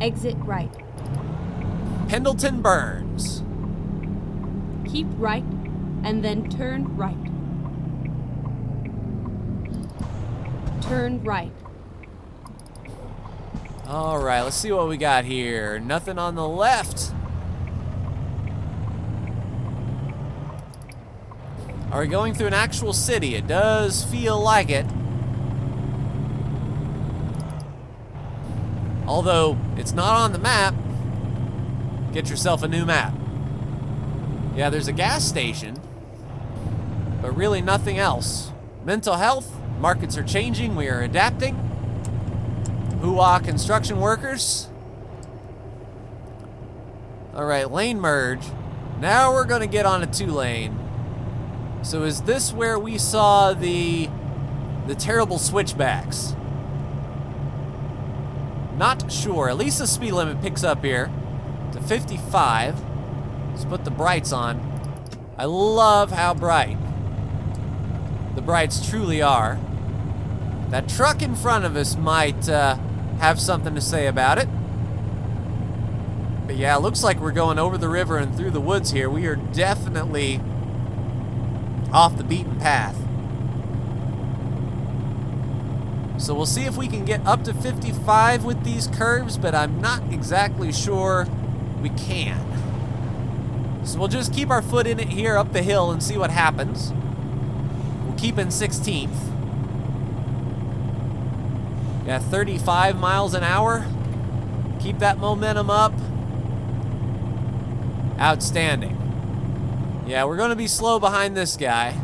Exit right. Pendleton Burns. Keep right, and then turn right. Turn right. All right, let's see what we got here. Nothing on the left. Are we going through an actual city? It does feel like it. Although, it's not on the map. Get yourself a new map. Yeah, there's a gas station, but really nothing else. Mental health, markets are changing, we are adapting. Hoo-ah, construction workers. All right, lane merge. Now we're gonna get on a 2-lane. So is this where we saw the terrible switchbacks? Not sure. At least the speed limit picks up here to 55. Let's put the brights on. I love how bright the brights truly are. That truck in front of us might have something to say about it. But yeah, it looks like we're going over the river and through the woods here. We are definitely off the beaten path. So we'll see if we can get up to 55 with these curves, but I'm not exactly sure we can. So we'll just keep our foot in it here up the hill and see what happens. We'll keep in 16th. Got 35 miles an hour. Keep that momentum up. Outstanding. Yeah, we're gonna be slow behind this guy.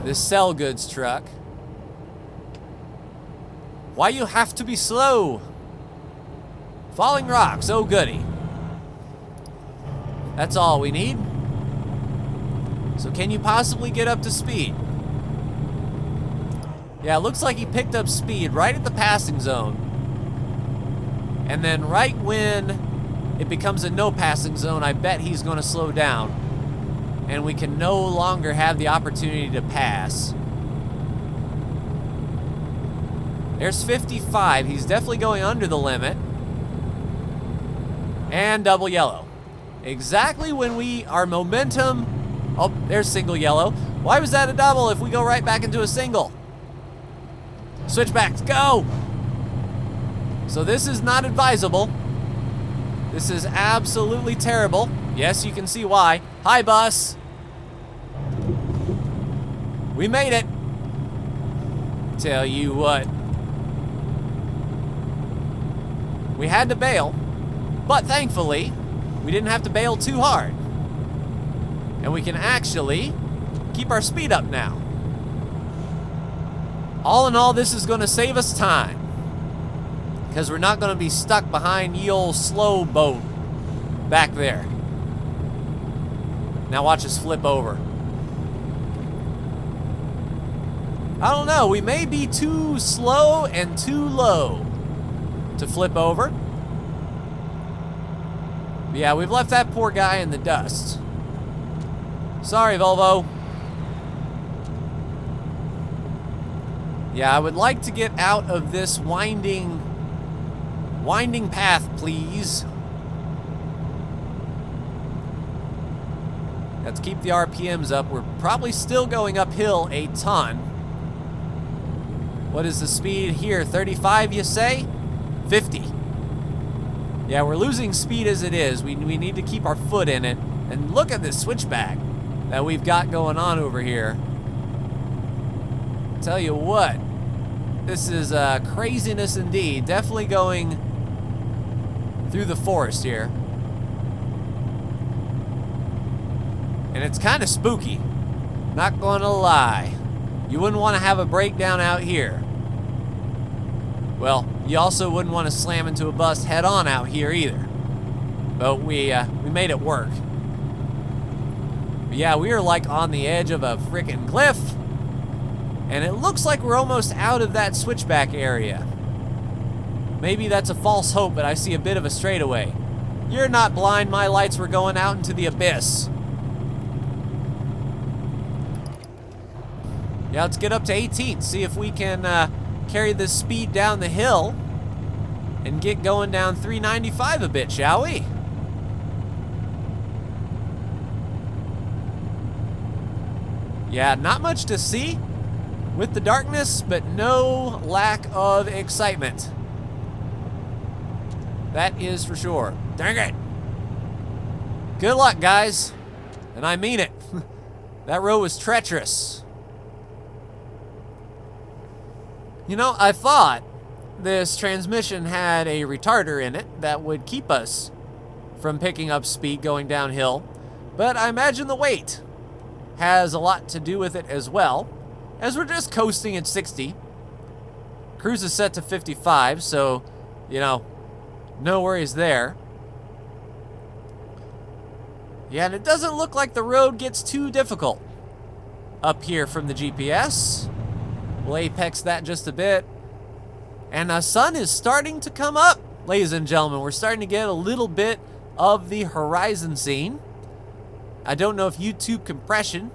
This sell goods truck. Why you have to be slow? Falling rocks, oh goody. That's all we need. So can you possibly get up to speed? Yeah, it looks like he picked up speed right at the passing zone. And then right when it becomes a no passing zone, I bet he's gonna slow down. And we can no longer have the opportunity to pass. There's 55. He's definitely going under the limit. And double yellow. Exactly when our momentum... Oh, there's single yellow. Why was that a double if we go right back into a single? Switchbacks, go! So this is not advisable. This is absolutely terrible. Yes, you can see why. Hi, bus. We made it. Tell you what. We had to bail, but thankfully, we didn't have to bail too hard. And we can actually keep our speed up now. All in all, this is gonna save us time, because we're not gonna be stuck behind ye old slow boat back there. Now watch us flip over. I don't know, we may be too slow and too low to flip over. But yeah, we've left that poor guy in the dust. Sorry, Volvo. Yeah, I would like to get out of this winding path, please. Let's keep the RPMs up. We're probably still going uphill a ton. What is the speed here? 35, you say? 50. Yeah, we're losing speed as it is. We need to keep our foot in it. And look at this switchback that we've got going on over here. Tell you what, this is craziness indeed. Definitely going through the forest here. And it's kind of spooky. Not gonna lie. You wouldn't want to have a breakdown out here. Well, you also wouldn't want to slam into a bus head on out here either. But we made it work. But yeah, we are like on the edge of a freaking cliff. And it looks like we're almost out of that switchback area. Maybe that's a false hope, but I see a bit of a straightaway. You're not blind, my lights were going out into the abyss. Yeah, let's get up to 18th, see if we can carry this speed down the hill. and get going down 395 a bit, shall we? Yeah, not much to see with the darkness, but no lack of excitement. That is for sure. Dang it. Good luck, guys. And I mean it. That road was treacherous. You know, I thought this transmission had a retarder in it that would keep us from picking up speed going downhill, but I imagine the weight has a lot to do with it as well, as we're just coasting at 60. Cruise is set to 55, so, you know, no worries there. Yeah, and it doesn't look like the road gets too difficult up here from the GPS. We'll apex that just a bit. And the sun is starting to come up, ladies and gentlemen. We're starting to get a little bit of the horizon scene. I don't know if YouTube compression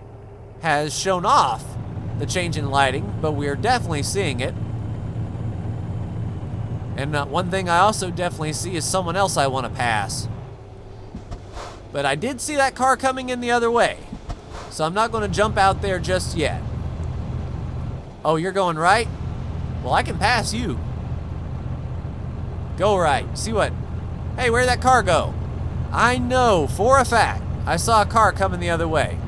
has shown off the change in lighting, but we are definitely seeing it. And one thing I also definitely see is someone else I want to pass. But I did see that car coming in the other way, so I'm not going to jump out there just yet. Oh, you're going right? Well, I can pass you. Go right. See what? Hey, where'd that car go? I know for a fact I saw a car coming the other way.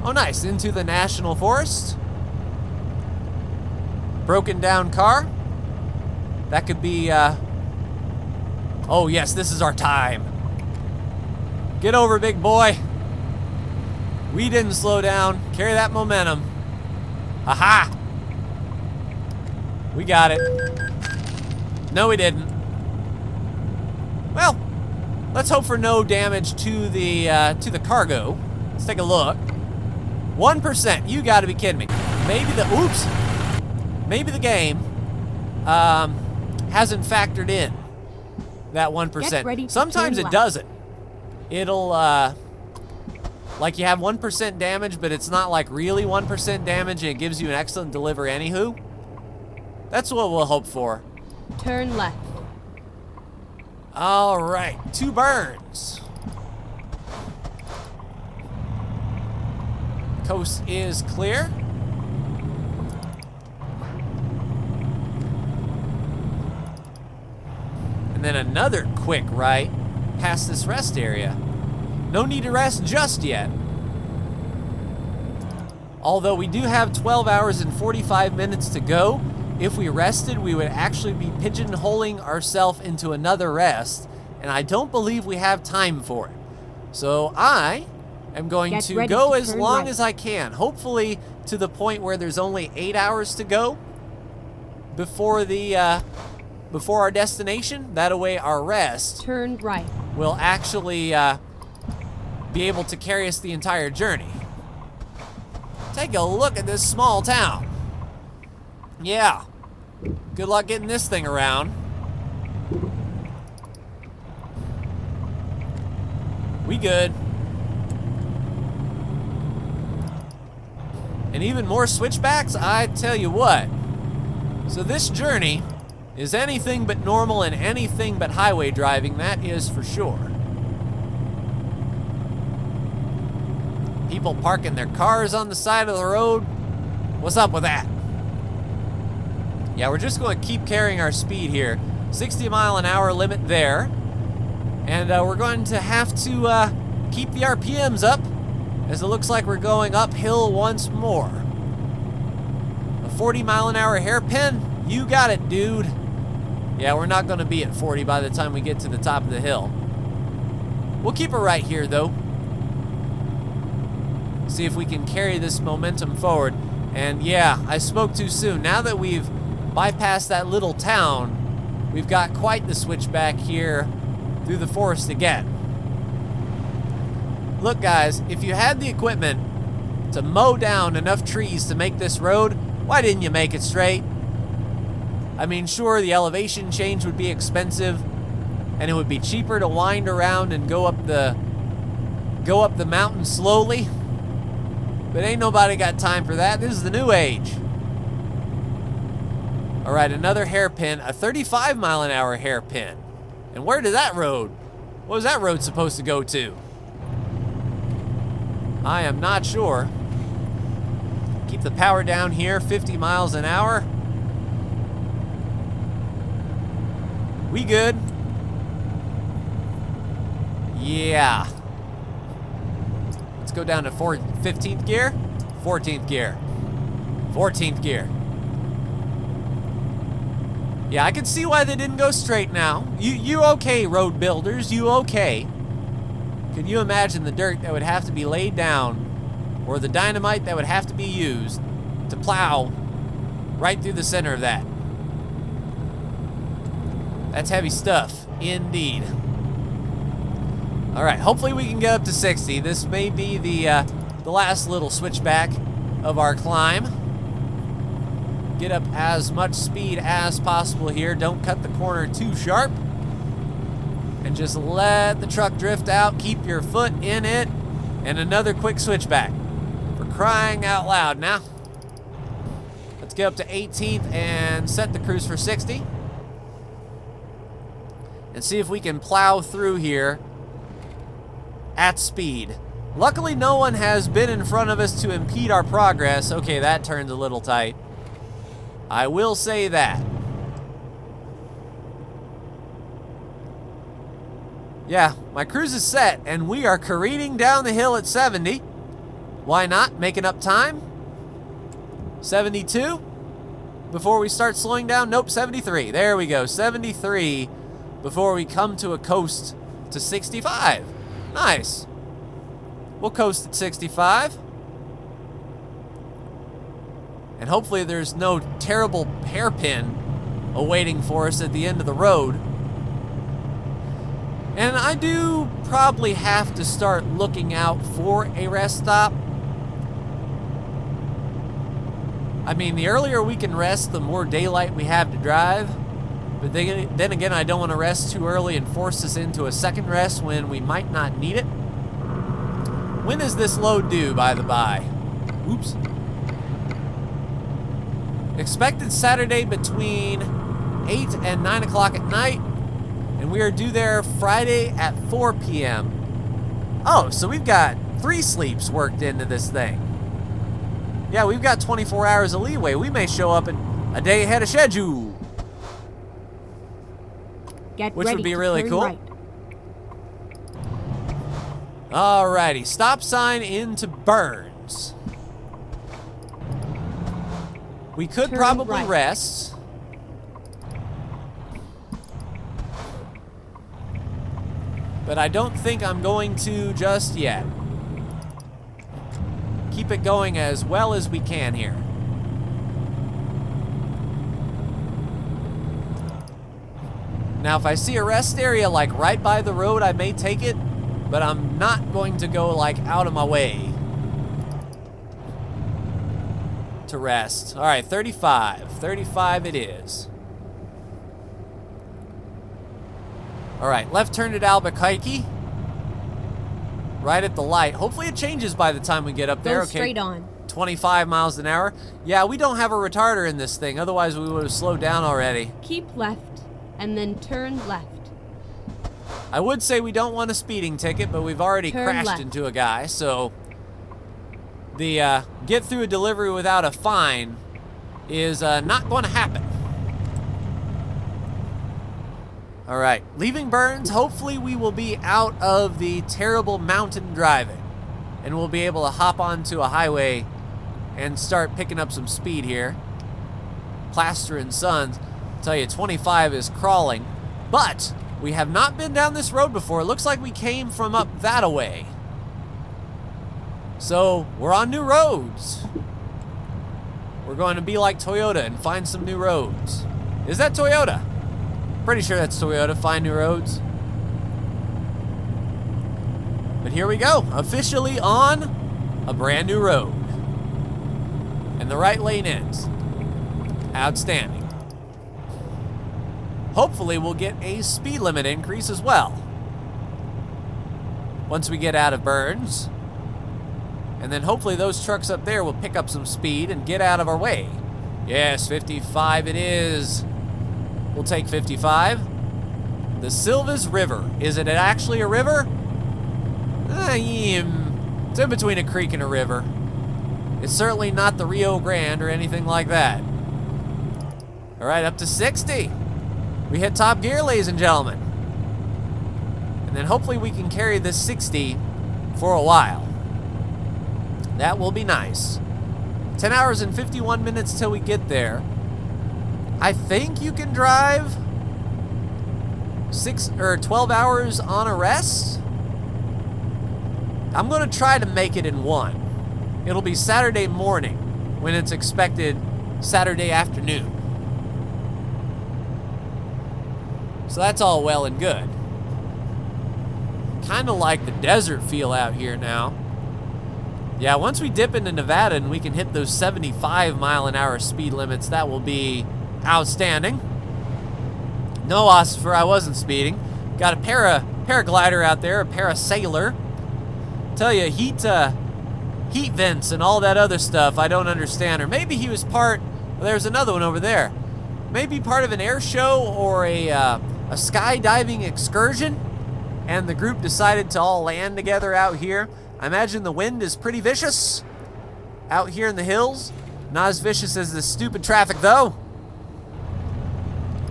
Oh, nice. Into the National Forest. Broken down car. That could be, oh, yes, this is our time. Get over, big boy. We didn't slow down. Carry that momentum. Aha! We got it. No, we didn't. Well, let's hope for no damage to the cargo. Let's take a look. 1%. You got to be kidding me. Maybe the game hasn't factored in that 1%. Sometimes it doesn't. It'll like you have 1% damage, but it's not like really 1% damage, and it gives you an excellent delivery anywho. That's what we'll hope for. Turn left. All right, 2 burns. Coast is clear. And then another quick right past this rest area. No need to rest just yet. Although we do have 12 hours and 45 minutes to go. If we rested, we would actually be pigeonholing ourselves into another rest, and I don't believe we have time for it. So I am going to go as long as I can, hopefully to the point where there's only 8 hours to go before our destination. That way our rest turn right will actually be able to carry us the entire journey. Take a look at this small town. Yeah. Good luck getting this thing around. We good. And even more switchbacks, I tell you what. So this journey is anything but normal and anything but highway driving, that is for sure. People parking their cars on the side of the road. What's up with that? Yeah, we're just going to keep carrying our speed here. 60-mile-an-hour limit there. And we're going to have to keep the RPMs up, as it looks like we're going uphill once more. A 40-mile-an-hour hairpin? You got it, dude. Yeah, we're not going to be at 40 by the time we get to the top of the hill. We'll keep it right here, though. See if we can carry this momentum forward. And yeah, I spoke too soon. Now that we've bypassed that little town, we've got quite the switchback here through the forest again. Look, guys, if you had the equipment to mow down enough trees to make this road, why didn't you make it straight? I mean, sure, the elevation change would be expensive, and it would be cheaper to wind around and go up the mountain slowly. But ain't nobody got time for that. This is the new age. All right, another hairpin, a 35-mile-an-hour hairpin. And where did that road? What was that road supposed to go to? I am not sure. Keep the power down here, 50 miles an hour. We good? Yeah. Let's go down to 15th gear, 14th gear, 14th gear. Yeah, I can see why they didn't go straight now. You okay, road builders? You okay? Can you imagine the dirt that would have to be laid down, or the dynamite that would have to be used to plow right through the center of that? That's heavy stuff, indeed. All right, hopefully we can get up to 60. This may be the last little switchback of our climb. Get up as much speed as possible here. Don't cut the corner too sharp. And just let the truck drift out. Keep your foot in it. And another quick switchback. For crying out loud. Now, let's get up to 18th and set the cruise for 60. And see if we can plow through here at speed. Luckily, no one has been in front of us to impede our progress. Okay, that turned a little tight. I will say that. Yeah, my cruise is set, and we are careening down the hill at 70. Why not? Making up time. 72. Before we start slowing down. Nope, 73. There we go, 73 before we come to a coast to 65. Nice. We'll coast at 65. And hopefully there's no terrible hairpin awaiting for us at the end of the road. And I do probably have to start looking out for a rest stop. I mean, the earlier we can rest, the more daylight we have to drive. But then again, I don't want to rest too early and force us into a second rest when we might not need it. When is this load due, by the by? Oops. Expected Saturday between 8 and 9 o'clock at night. And we are due there Friday at 4 p.m. Oh, so we've got 3 sleeps worked into this thing. Yeah, we've got 24 hours of leeway. We may show up a day ahead of schedule. Which would be really cool. Right. Alrighty, stop sign into Burns. We could Turn probably right. rest. But I don't think I'm going to just yet. Keep it going as well as we can here. Now, if I see a rest area like right by the road, I may take it, but I'm not going to go like out of my way to rest. All right, 35. 35 it is. All right, left turn at Albuquerque. Right at the light. Hopefully it changes by the time we get up there. Go straight on. 25 miles an hour. Yeah, we don't have a retarder in this thing. Otherwise, we would have slowed down already. Keep left and then turn left. I would say we don't want a speeding ticket, but we've already Turn crashed left. into a guy, so the get through a delivery without a fine is not going to happen. All right, leaving Burns, hopefully we will be out of the terrible mountain driving, and we'll be able to hop onto a highway and start picking up some speed here. Plaster and Sons, I tell you, 25 is crawling, but we have not been down this road before. It looks like we came from up that-a-way. So, we're on new roads. We're going to be like Toyota and find some new roads. Is that Toyota? Pretty sure that's Toyota, find new roads. But here we go, officially on a brand new road. And the right lane ends. Outstanding. Hopefully we'll get a speed limit increase as well once we get out of Burns. And then hopefully those trucks up there will pick up some speed and get out of our way. Yes, 55 it is. We'll take 55. The Silvis River. Is it actually a river? It's in between a creek and a river. It's certainly not the Rio Grande or anything like that. All right, up to 60. We hit top gear, ladies and gentlemen. And then hopefully we can carry this 60 for a while. That will be nice. 10 hours and 51 minutes till we get there. I think you can drive 12 hours on a rest. I'm gonna try to make it in one. It'll be Saturday morning when it's expected Saturday afternoon. So that's all well and good. Kind of like the desert feel out here now. Yeah, once we dip into Nevada and we can hit those 75-mile-an-hour speed limits, that will be outstanding. No, Ossifer, I wasn't speeding. Got a paraglider out there, a parasailer. Tell you, heat vents and all that other stuff I don't understand. Or maybe he was part, there's another one over there. Maybe part of an air show or a skydiving excursion, and the group decided to all land together out here. I imagine the wind is pretty vicious out here in the hills. Not as vicious as this stupid traffic, though.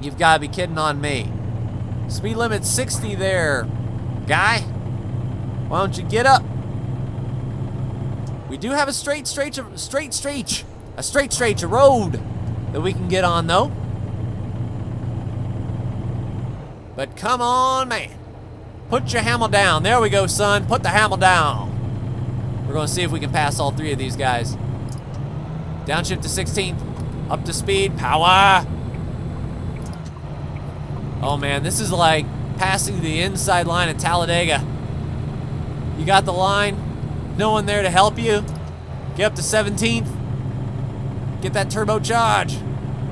You've got to be kidding on me. Speed limit 60 there, guy. Why don't you get up? We do have a straight stretch, a road that we can get on, though. But come on, man. Put your hammer down. There we go, son. Put the hammer down. We're going to see if we can pass all three of these guys. Downshift to 16th. Up to speed. Power. Oh, man. This is like passing the inside line at Talladega. You got the line. No one there to help you. Get up to 17th. Get that turbocharge.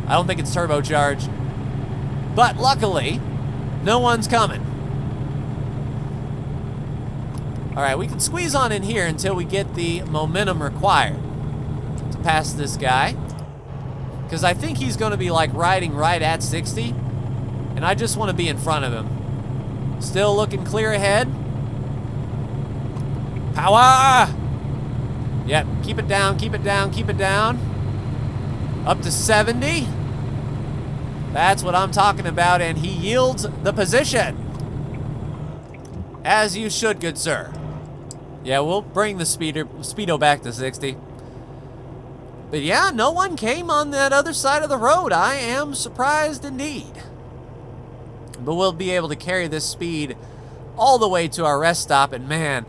I don't think it's turbocharged. But luckily, no one's coming. All right, we can squeeze on in here until we get the momentum required to pass this guy. Because I think he's going to be like riding right at 60. And I just want to be in front of him. Still looking clear ahead. Power! Yep, keep it down, keep it down, keep it down. Up to 70. That's what I'm talking about, and he yields the position. As you should, good sir. Yeah, we'll bring the speedo back to 60. But yeah, no one came on that other side of the road. I am surprised indeed. But we'll be able to carry this speed all the way to our rest stop, and man,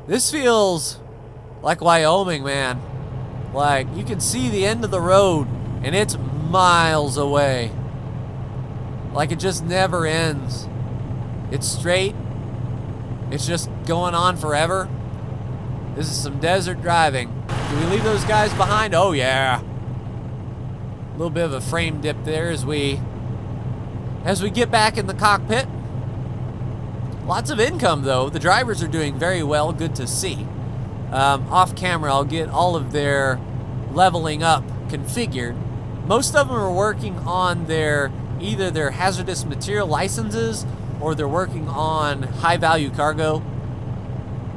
this feels like Wyoming, man. Like, you can see the end of the road, and it's miles away. Like, it just never ends. It's straight. It's just going on forever. This is some desert driving. Do we leave those guys behind? Oh, yeah. A little bit of a frame dip there as we get back in the cockpit. Lots of income, though. The drivers are doing very well. Good to see. Off camera, I'll get all of their leveling up configured. Most of them are working on either their hazardous material licenses or they're working on high-value cargo.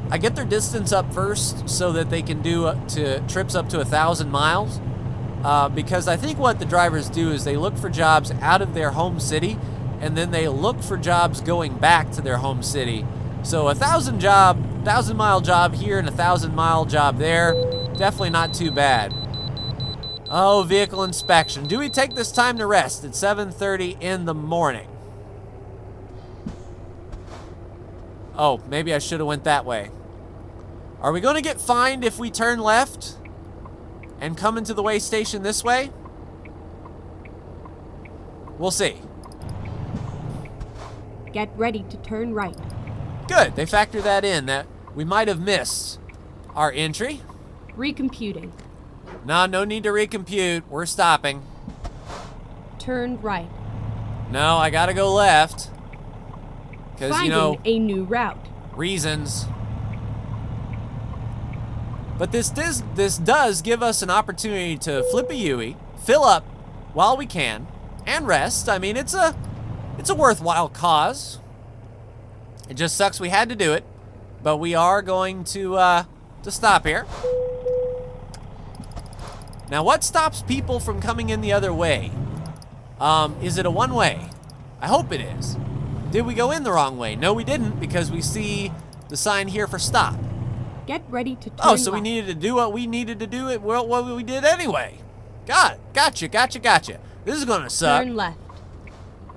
I get their distance up first so that they can do trips up to 1,000 miles. Because I think what the drivers do is they look for jobs out of their home city, and then they look for jobs going back to their home city. So a 1,000-mile job here and a 1,000-mile job there, definitely not too bad. Oh, vehicle inspection. Do we take this time to rest at 7:30 in the morning? Oh, maybe I should have went that way. Are we going to get fined if we turn left and come into the way station this way? We'll see. Get ready to turn right. Good, they factor that in, that we might have missed our entry. Recomputing. No need to recompute. We're stopping. Turn right. No, I gotta go left. Because, Finding a new route. Reasons. But this does give us an opportunity to flip a Yui fill up while we can and rest. I mean, it's a worthwhile cause. It just sucks we had to do it, but we are going to stop here. Now, what stops people from coming in the other way? Is it a one-way? I hope it is. Did we go in the wrong way? No, we didn't, because we see the sign here for stop. Get ready to turn Oh, so we left. needed to do what we needed to do, what we did anyway. Gotcha. This is gonna suck. Turn left.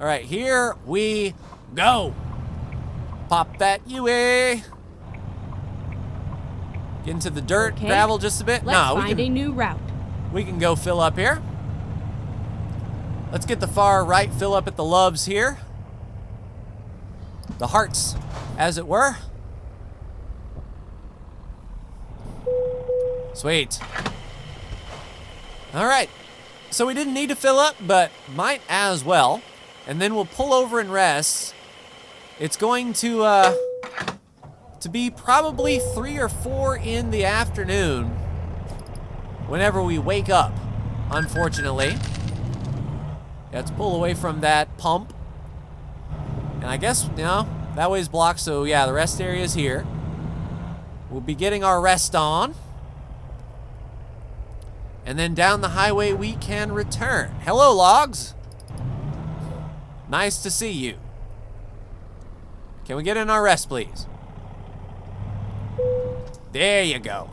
All right, here we go. Pop that UE. Get into the dirt, Okay. gravel just a bit. Let's No, find a new route. we can go fill up here. Let's get the far right fill up at the loves here. The hearts, as it were. Sweet. All right. So we didn't need to fill up, but might as well. And then we'll pull over and rest. It's going to be probably 3 or 4 in the afternoon whenever we wake up, unfortunately. Let's pull away from that pump. And I guess, you know, that way's blocked, so yeah, the rest area is here. We'll be getting our rest on. And then down the highway we can return. Hello, logs. Nice to see you. Can we get in our rest, please? There you go.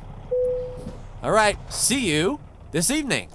All right, see you this evening.